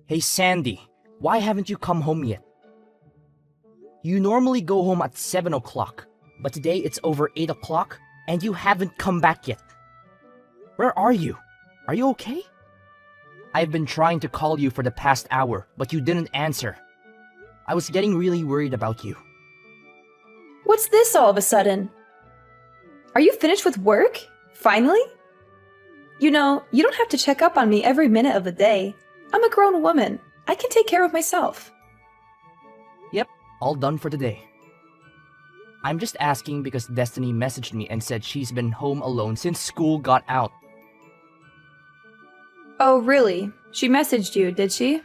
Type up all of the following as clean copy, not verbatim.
Hey Sandy, why haven't you come home yet? You normally go home at 7 o'clock, but today it's over 8 o'clock and you haven't come back yet. Where are you? Are you okay? I've been trying to call you for the past hour, but you didn't answer. I was getting really worried about you. What's this all of a sudden? Are you finished with work? Finally? You know, you don't have to check up on me every minute of the day. I'm a grown woman. I can take care of myself. Yep, all done for today. I'm just asking because Destiny messaged me and said she's been home alone since school got out. Oh, really? She messaged you, did she?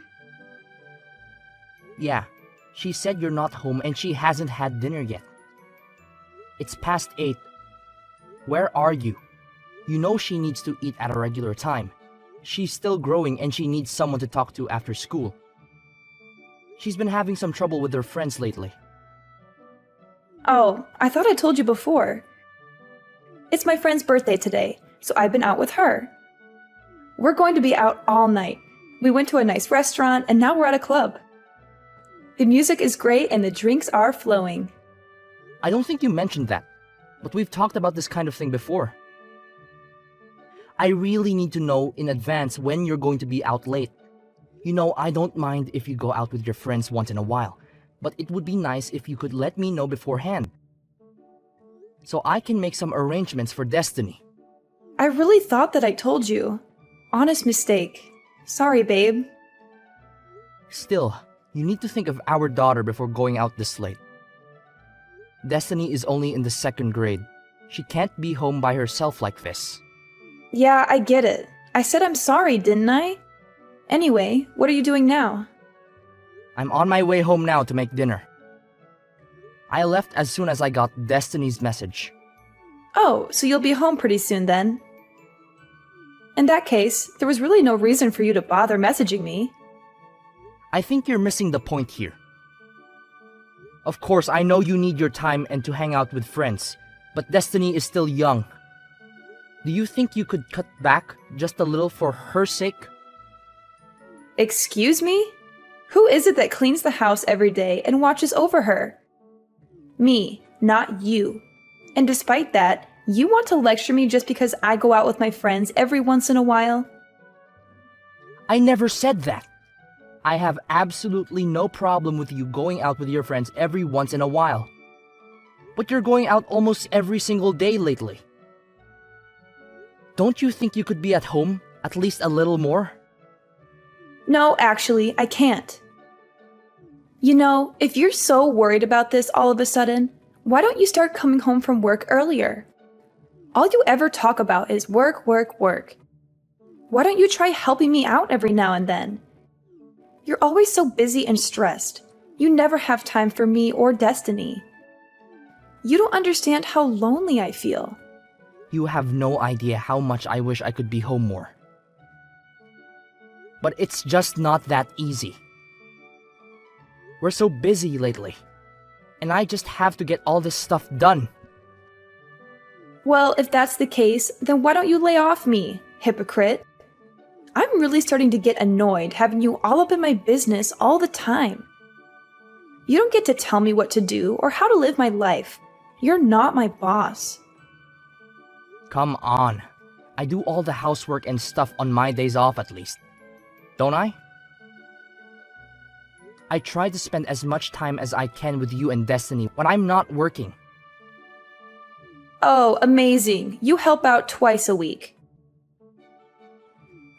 Yeah, she said you're not home and she hasn't had dinner yet. It's past 8. Where are you? You know she needs to eat at a regular time. She's still growing and she needs someone to talk to after school. She's been having some trouble with her friends lately. Oh, I thought I told you before. It's my friend's birthday today, so I've been out with her. We're going to be out all night. We went to a nice restaurant and now we're at a club. The music is great and the drinks are flowing. I don't think you mentioned that, but we've talked about this kind of thing before. I really need to know in advance when you're going to be out late. You know, I don't mind if you go out with your friends once in a while, but it would be nice if you could let me know beforehand, so I can make some arrangements for Destiny. I really thought that I told you. Honest mistake. Sorry, babe. Still, you need to think of our daughter before going out this late. Destiny is only in the 2nd grade. She can't be home by herself like this. Yeah, I get it. I said I'm sorry, didn't I? Anyway, what are you doing now? I'm on my way home now to make dinner. I left as soon as I got Destiny's message. Oh, so you'll be home pretty soon then. In that case, there was really no reason for you to bother messaging me. I think you're missing the point here. Of course, I know you need your time and to hang out with friends, but Destiny is still young. Do you think you could cut back just a little for her sake? Excuse me? Who is it that cleans the house every day and watches over her? Me, not you. And despite that, you want to lecture me just because I go out with my friends every once in a while? I never said that. I have absolutely no problem with you going out with your friends every once in a while. But you're going out almost every single day lately. Don't you think you could be at home at least a little more? No, actually, I can't. You know, if you're so worried about this all of a sudden, why don't you start coming home from work earlier? All you ever talk about is work, work, work. Why don't you try helping me out every now and then? You're always so busy and stressed. You never have time for me or Destiny. You don't understand how lonely I feel. You have no idea how much I wish I could be home more. But it's just not that easy. We're so busy lately, and I just have to get all this stuff done. Well, if that's the case, then why don't you lay off me, hypocrite? I'm really starting to get annoyed having you all up in my business all the time. You don't get to tell me what to do or how to live my life. You're not my boss. Come on. I do all the housework and stuff on my days off at least. Don't I? I try to spend as much time as I can with you and Destiny when I'm not working. Oh, amazing. You help out twice a week.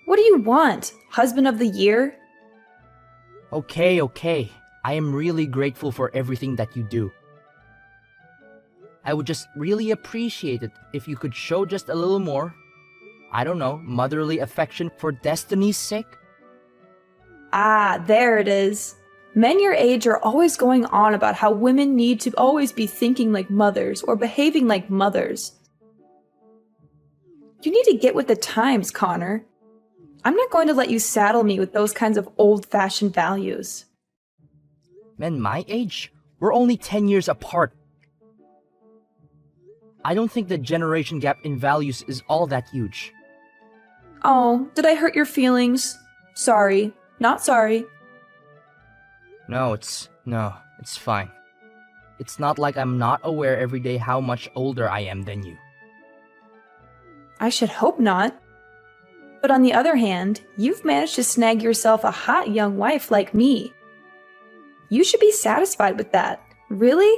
What do you want? Husband of the year? Okay. I am really grateful for everything that you do. I would just really appreciate it if you could show just a little more, I don't know, motherly affection for Destiny's sake? Ah, there it is. Men your age are always going on about how women need to always be thinking like mothers or behaving like mothers. You need to get with the times, Connor. I'm not going to let you saddle me with those kinds of old-fashioned values. Men my age? We're only 10 years apart. I don't think the generation gap in values is all that huge. Oh, did I hurt your feelings? Sorry. not sorry. No, it's fine. It's not like I'm not aware every day how much older I am than you. I should hope not. But on the other hand, you've managed to snag yourself a hot young wife like me. You should be satisfied with that. Really?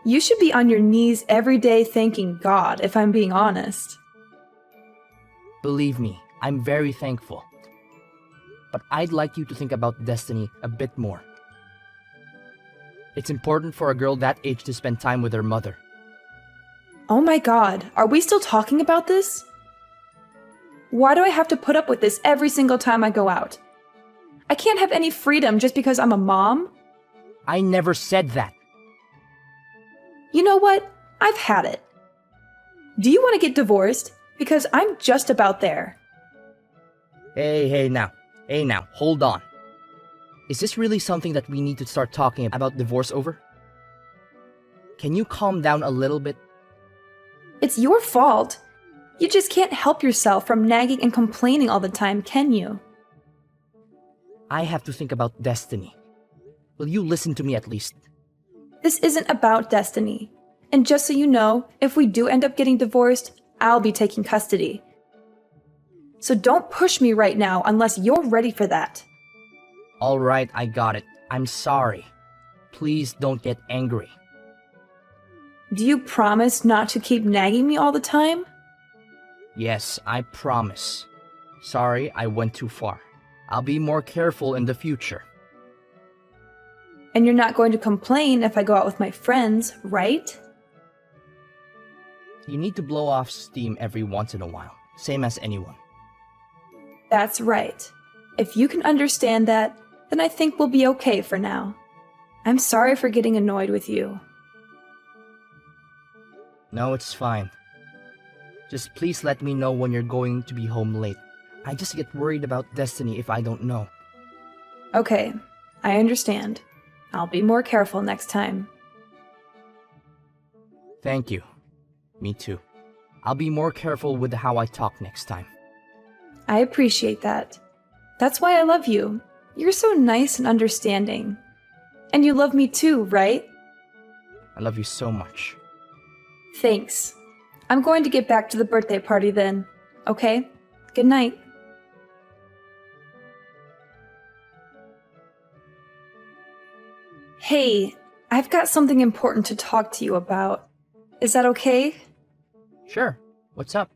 You should be on your knees every day thanking God, if I'm being honest. Believe me, I'm very thankful. But I'd like you to think about Destiny a bit more. It's important for a girl that age to spend time with her mother. Oh my God, are we still talking about this? Why do I have to put up with this every single time I go out? I can't have any freedom just because I'm a mom? I never said that. You know what? I've had it. Do you want to get divorced? Because I'm just about there. Hey now, hold on. Is this really something that we need to start talking about divorce over? Can you calm down a little bit? It's your fault. You just can't help yourself from nagging and complaining all the time, can you? I have to think about Destiny. Will you listen to me at least? This isn't about Destiny. And just so you know, if we do end up getting divorced, I'll be taking custody. So don't push me right now unless you're ready for that. Alright, I got it. I'm sorry. Please don't get angry. Do you promise not to keep nagging me all the time? Yes, I promise. Sorry, I went too far. I'll be more careful in the future. And you're not going to complain if I go out with my friends, right? You need to blow off steam every once in a while, same as anyone. That's right. If you can understand that, then I think we'll be okay for now. I'm sorry for getting annoyed with you. No, it's fine. Just please let me know when you're going to be home late. I just get worried about Destiny if I don't know. Okay, I understand. I'll be more careful next time. Thank you. Me too. I'll be more careful with how I talk next time. I appreciate that. That's why I love you. You're so nice and understanding. And you love me too, right? I love you so much. Thanks. I'm going to get back to the birthday party then. Okay? Good night. Hey, I've got something important to talk to you about. Is that okay? Sure. What's up?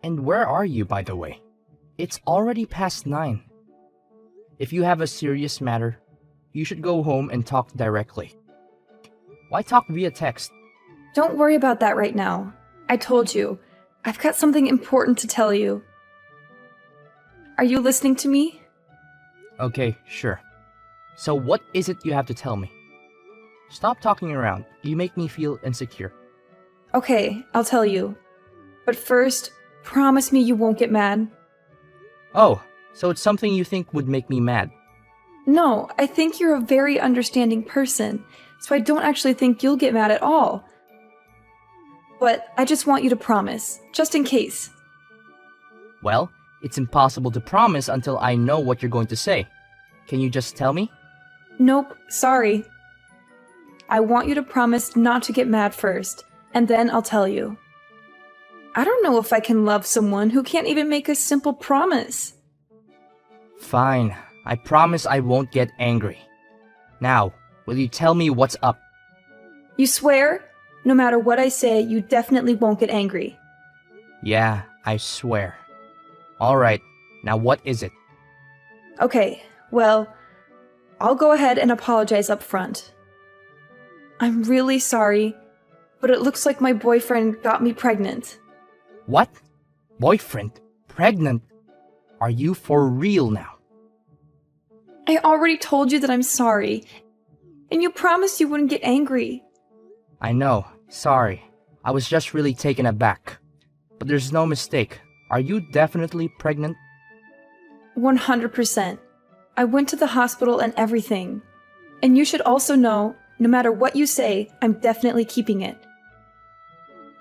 And where are you, by the way? It's already past 9. If you have a serious matter, you should go home and talk directly. Why talk via text? Don't worry about that right now. I told you, I've got something important to tell you. Are you listening to me? Okay, sure. So what is it you have to tell me? Stop talking around. You make me feel insecure. Okay, I'll tell you. But first, promise me you won't get mad. Oh, so it's something you think would make me mad. No, I think you're a very understanding person, so I don't actually think you'll get mad at all. But I just want you to promise, just in case. Well, it's impossible to promise until I know what you're going to say. Can you just tell me? Nope, sorry. I want you to promise not to get mad first, and then I'll tell you. I don't know if I can love someone who can't even make a simple promise. Fine. I promise I won't get angry. Now, will you tell me what's up? You swear? No matter what I say, you definitely won't get angry. Yeah, I swear. Alright, now what is it? Okay, well, I'll go ahead and apologize up front. I'm really sorry, but it looks like my boyfriend got me pregnant. What? Boyfriend? Pregnant? Are you for real now? I already told you that I'm sorry, and you promised you wouldn't get angry. I know, sorry. I was just really taken aback. But there's no mistake. Are you definitely pregnant? 100%. I went to the hospital and everything. And you should also know, no matter what you say, I'm definitely keeping it.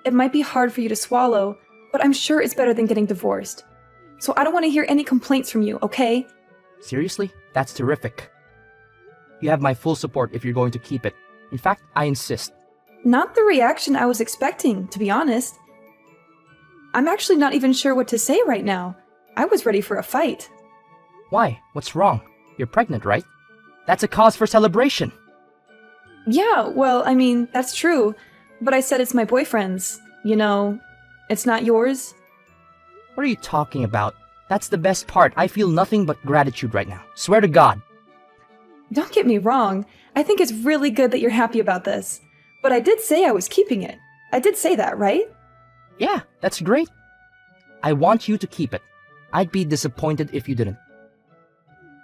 It might be hard for you to swallow, but I'm sure it's better than getting divorced. So I don't want to hear any complaints from you, okay? Seriously? That's terrific. You have my full support if you're going to keep it. In fact, I insist. Not the reaction I was expecting, to be honest. I'm actually not even sure what to say right now. I was ready for a fight. Why? What's wrong? You're pregnant, right? That's a cause for celebration. Yeah, well, I mean, that's true. But I said it's my boyfriend's. You know, it's not yours. What are you talking about? That's the best part. I feel nothing but gratitude right now. Swear to God. Don't get me wrong. I think it's really good that you're happy about this. But I did say I was keeping it. I did say that, right? Yeah, that's great. I want you to keep it. I'd be disappointed if you didn't.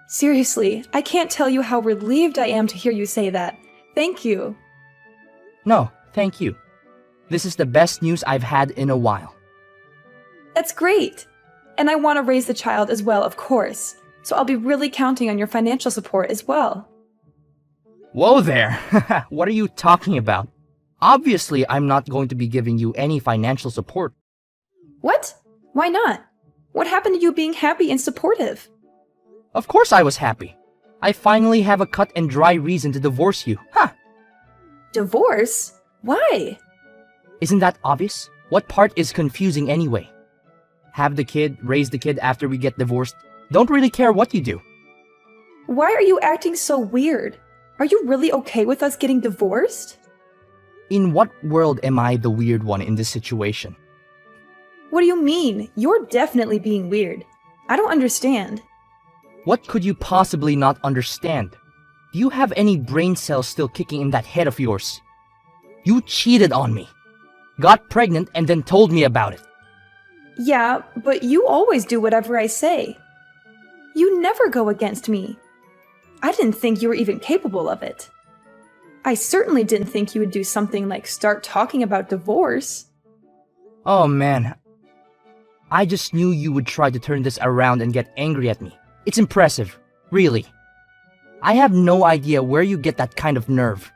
Seriously, I can't tell you how relieved I am to hear you say that. Thank you. No, thank you. This is the best news I've had in a while. That's great. And I want to raise the child as well, of course. So I'll be really counting on your financial support as well. Whoa there! What are you talking about? Obviously, I'm not going to be giving you any financial support. What? Why not? What happened to you being happy and supportive? Of course I was happy. I finally have a cut and dry reason to divorce you. Huh! Divorce? Why? Isn't that obvious? What part is confusing anyway? Have the kid, raise the kid after we get divorced. Don't really care what you do. Why are you acting so weird? Are you really okay with us getting divorced? In what world am I the weird one in this situation? What do you mean? You're definitely being weird. I don't understand. What could you possibly not understand? Do you have any brain cells still kicking in that head of yours? You cheated on me. Got pregnant and then told me about it. Yeah, but you always do whatever I say. You never go against me. I didn't think you were even capable of it. I certainly didn't think you would do something like start talking about divorce. Oh man. I just knew you would try to turn this around and get angry at me. It's impressive, really. I have no idea where you get that kind of nerve.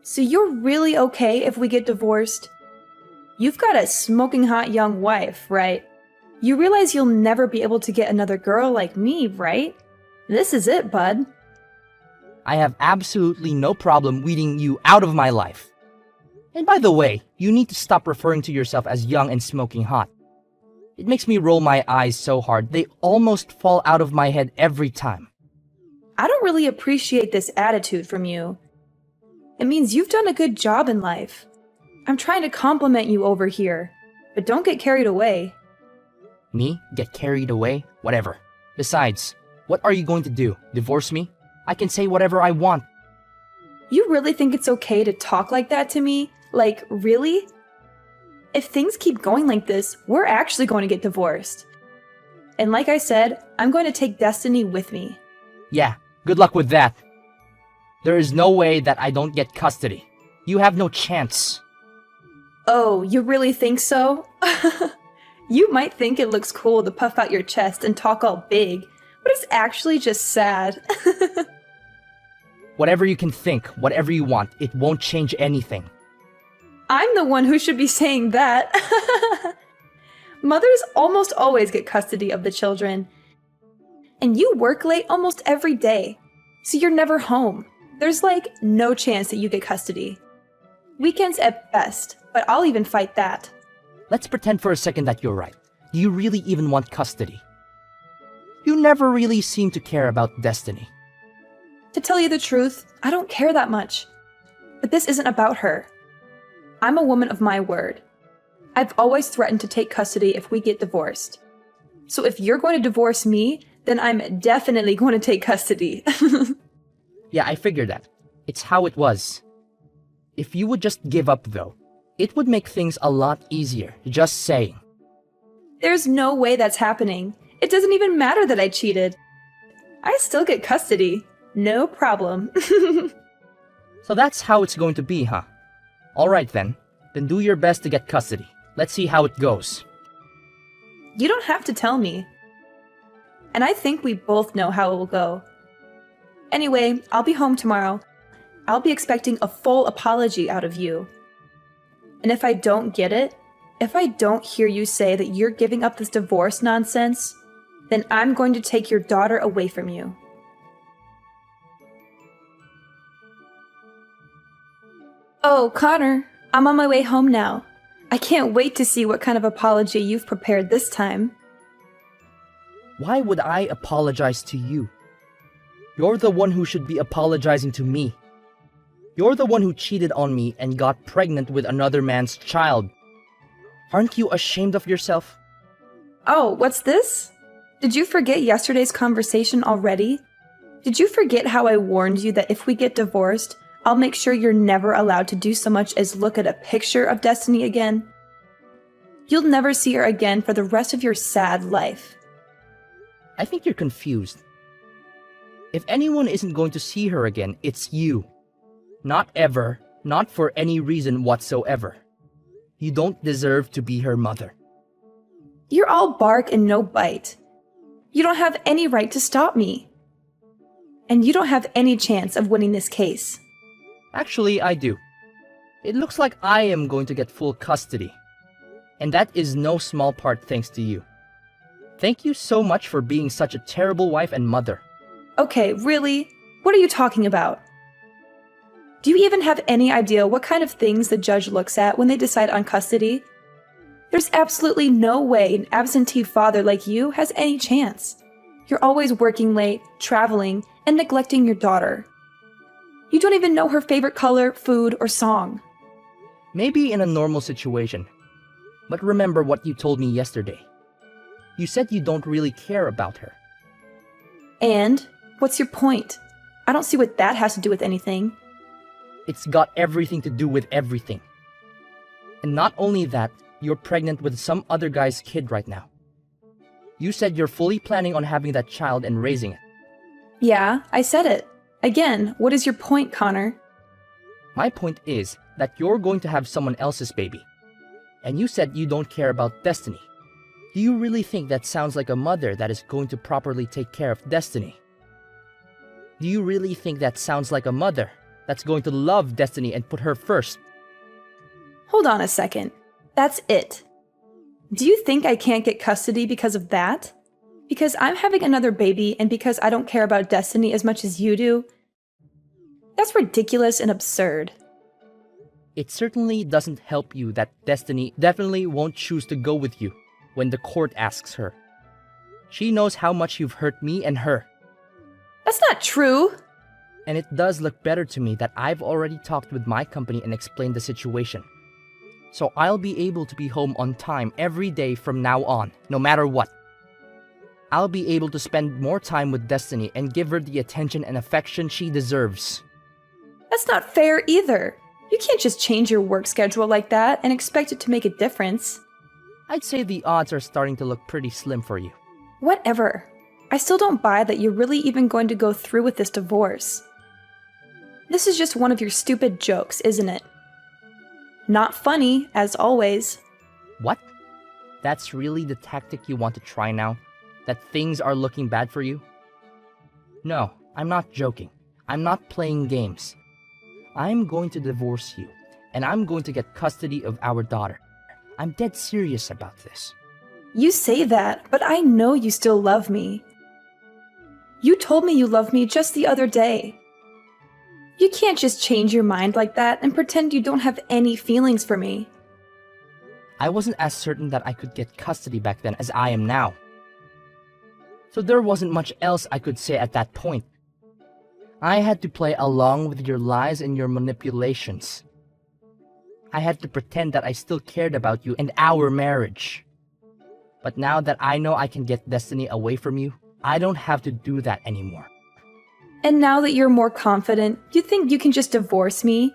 So you're really okay if we get divorced? You've got a smoking hot young wife, right? You realize you'll never be able to get another girl like me, right? This is it, bud. I have absolutely no problem weeding you out of my life. And by the way, you need to stop referring to yourself as young and smoking hot. It makes me roll my eyes so hard, they almost fall out of my head every time. I don't really appreciate this attitude from you. It means you've done a good job in life. I'm trying to compliment you over here, but don't get carried away. Me? Get carried away? Whatever. Besides, what are you going to do? Divorce me? I can say whatever I want. You really think it's okay to talk like that to me? Like, really? If things keep going like this, we're actually going to get divorced. And like I said, I'm going to take Destiny with me. Yeah, good luck with that. There is no way that I don't get custody. You have no chance. Oh, you really think so? You might think it looks cool to puff out your chest and talk all big, but it's actually just sad. Whatever you can think, whatever you want, it won't change anything. I'm the one who should be saying that. Mothers almost always get custody of the children. And you work late almost every day, so you're never home. There's like no chance that you get custody. Weekends at best, but I'll even fight that. Let's pretend for a second that you're right. Do you really even want custody? You never really seem to care about Destiny. To tell you the truth, I don't care that much. But this isn't about her. I'm a woman of my word. I've always threatened to take custody if we get divorced. So if you're going to divorce me, then I'm definitely going to take custody. Yeah, I figured that. It's how it was. If you would just give up though, it would make things a lot easier, just saying. There's no way that's happening. It doesn't even matter that I cheated. I still get custody. No problem. So that's how it's going to be, huh? Alright then. Then do your best to get custody. Let's see how it goes. You don't have to tell me. And I think we both know how it will go. Anyway, I'll be home tomorrow. I'll be expecting a full apology out of you. And if I don't get it, if I don't hear you say that you're giving up this divorce nonsense, then I'm going to take your daughter away from you. Oh, Connor, I'm on my way home now. I can't wait to see what kind of apology you've prepared this time. Why would I apologize to you? You're the one who should be apologizing to me. You're the one who cheated on me and got pregnant with another man's child. Aren't you ashamed of yourself? Oh, what's this? Did you forget yesterday's conversation already? Did you forget how I warned you that if we get divorced, I'll make sure you're never allowed to do so much as look at a picture of Destiny again? You'll never see her again for the rest of your sad life. I think you're confused. If anyone isn't going to see her again, it's you. Not ever, not for any reason whatsoever. You don't deserve to be her mother. You're all bark and no bite. You don't have any right to stop me. And you don't have any chance of winning this case. Actually, I do. It looks like I am going to get full custody. And that is no small part thanks to you. Thank you so much for being such a terrible wife and mother. Okay, really? What are you talking about? Do you even have any idea what kind of things the judge looks at when they decide on custody? There's absolutely no way an absentee father like you has any chance. You're always working late, traveling, and neglecting your daughter. You don't even know her favorite color, food, or song. Maybe in a normal situation. But remember what you told me yesterday. You said you don't really care about her. And? What's your point? I don't see what that has to do with anything. It's got everything to do with everything. And not only that, you're pregnant with some other guy's kid right now. You said you're fully planning on having that child and raising it. Yeah, I said it. Again, what is your point, Connor? My point is that you're going to have someone else's baby. And you said you don't care about Destiny. Do you really think that sounds like a mother that is going to properly take care of Destiny? Do you really think that sounds like a mother that's going to love Destiny and put her first? Hold on a second. That's it. Do you think I can't get custody because of that? Because I'm having another baby and because I don't care about Destiny as much as you do? That's ridiculous and absurd. It certainly doesn't help you that Destiny definitely won't choose to go with you when the court asks her. She knows how much you've hurt me and her. That's not true. And it does look better to me that I've already talked with my company and explained the situation. So I'll be able to be home on time every day from now on, no matter what. I'll be able to spend more time with Destiny and give her the attention and affection she deserves. That's not fair either. You can't just change your work schedule like that and expect it to make a difference. I'd say the odds are starting to look pretty slim for you. Whatever. I still don't buy that you're really even going to go through with this divorce. This is just one of your stupid jokes, isn't it? Not funny, as always. What? That's really the tactic you want to try now? That things are looking bad for you? No, I'm not joking. I'm not playing games. I'm going to divorce you, and I'm going to get custody of our daughter. I'm dead serious about this. You say that, but I know you still love me. You told me you loved me just the other day. You can't just change your mind like that and pretend you don't have any feelings for me. I wasn't as certain that I could get custody back then as I am now. So there wasn't much else I could say at that point. I had to play along with your lies and your manipulations. I had to pretend that I still cared about you and our marriage. But now that I know I can get Destiny away from you, I don't have to do that anymore. And now that you're more confident, you think you can just divorce me?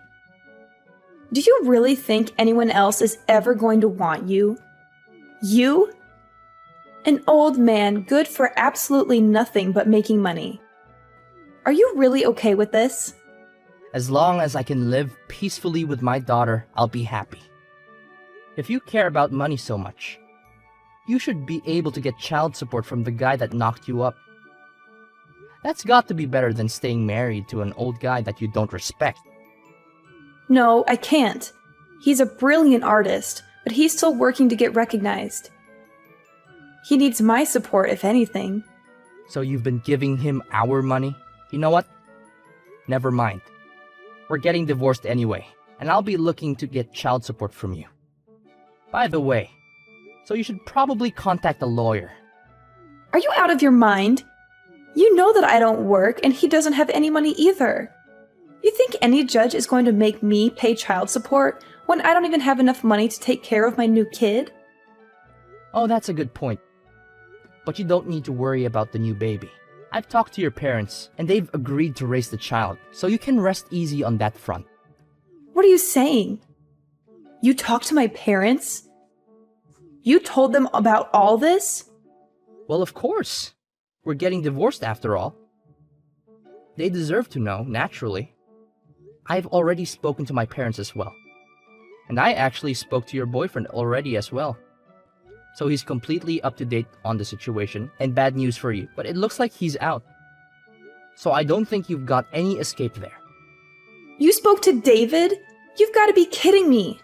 Do you really think anyone else is ever going to want you? You? An old man good for absolutely nothing but making money. Are you really okay with this? As long as I can live peacefully with my daughter, I'll be happy. If you care about money so much, you should be able to get child support from the guy that knocked you up. That's got to be better than staying married to an old guy that you don't respect. No, I can't. He's a brilliant artist, but he's still working to get recognized. He needs my support, if anything. So you've been giving him our money? You know what? Never mind. We're getting divorced anyway, and I'll be looking to get child support from you. By the way, so you should probably contact a lawyer. Are you out of your mind? You know that I don't work and he doesn't have any money either. You think any judge is going to make me pay child support when I don't even have enough money to take care of my new kid? Oh, that's a good point. But you don't need to worry about the new baby. I've talked to your parents, and they've agreed to raise the child, so you can rest easy on that front. What are you saying? You talked to my parents? You told them about all this? Well, of course. We're getting divorced after all. They deserve to know, naturally. I've already spoken to my parents as well. And I actually spoke to your boyfriend already as well. So he's completely up to date on the situation, and bad news for you, but it looks like he's out. So I don't think you've got any escape there. You spoke to David? You've got to be kidding me.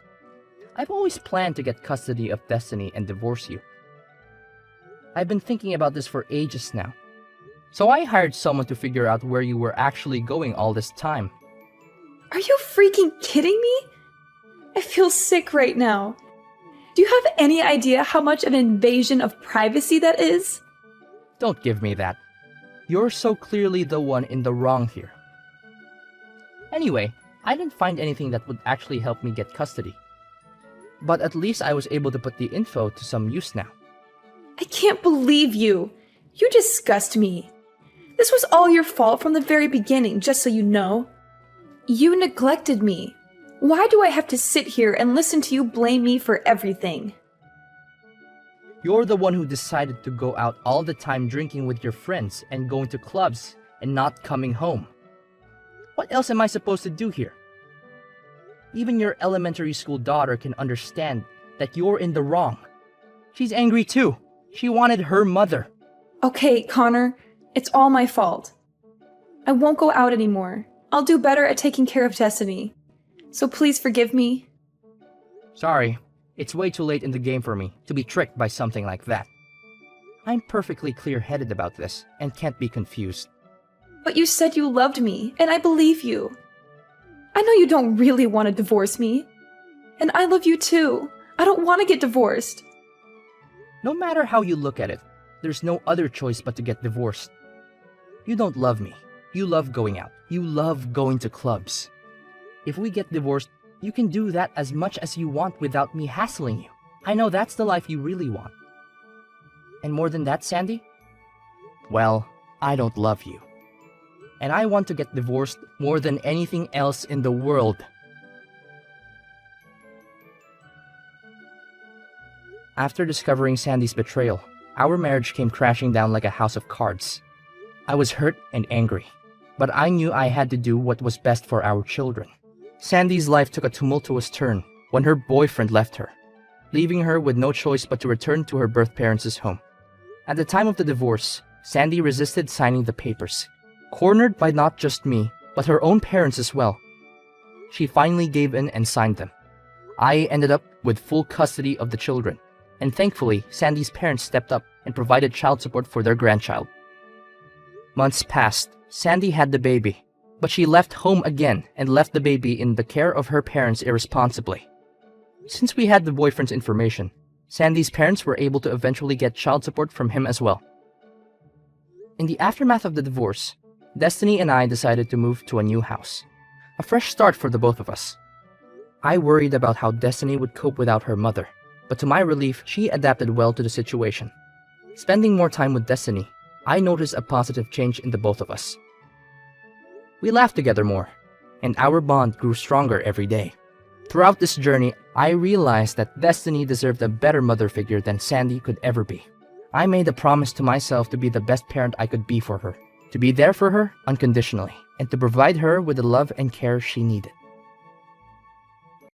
I've always planned to get custody of Destiny and divorce you. I've been thinking about this for ages now. So I hired someone to figure out where you were actually going all this time. Are you freaking kidding me? I feel sick right now. Do you have any idea how much of an invasion of privacy that is? Don't give me that. You're so clearly the one in the wrong here. Anyway, I didn't find anything that would actually help me get custody. But at least I was able to put the info to some use now. I can't believe you. You disgust me. This was all your fault from the very beginning, just so you know. You neglected me. Why do I have to sit here and listen to you blame me for everything? You're the one who decided to go out all the time drinking with your friends and going to clubs and not coming home. What else am I supposed to do here? Even your elementary school daughter can understand that you're in the wrong. She's angry too. She wanted her mother. Okay, Connor, it's all my fault. I won't go out anymore. I'll do better at taking care of Destiny. So please forgive me. Sorry, it's way too late in the game for me to be tricked by something like that. I'm perfectly clear-headed about this and can't be confused. But you said you loved me, and I believe you. I know you don't really want to divorce me. And I love you too. I don't want to get divorced. No matter how you look at it, there's no other choice but to get divorced. You don't love me. You love going out. You love going to clubs. If we get divorced, you can do that as much as you want without me hassling you. I know that's the life you really want. And more than that, Sandy? Well, I don't love you. And I want to get divorced more than anything else in the world. After discovering Sandy's betrayal, our marriage came crashing down like a house of cards. I was hurt and angry, but I knew I had to do what was best for our children. Sandy's life took a tumultuous turn when her boyfriend left her, leaving her with no choice but to return to her birth parents' home. At the time of the divorce, Sandy resisted signing the papers, cornered by not just me, but her own parents as well. She finally gave in and signed them. I ended up with full custody of the children, and thankfully, Sandy's parents stepped up and provided child support for their grandchild. Months passed. Sandy had the baby, but she left home again and left the baby in the care of her parents irresponsibly. Since we had the boyfriend's information, Sandy's parents were able to eventually get child support from him as well. In the aftermath of the divorce, Destiny and I decided to move to a new house, a fresh start for the both of us. I worried about how Destiny would cope without her mother, but to my relief, she adapted well to the situation. Spending more time with Destiny, I noticed a positive change in the both of us. We laughed together more, and our bond grew stronger every day. Throughout this journey, I realized that Destiny deserved a better mother figure than Sandy could ever be. I made a promise to myself to be the best parent I could be for her, to be there for her unconditionally, and to provide her with the love and care she needed.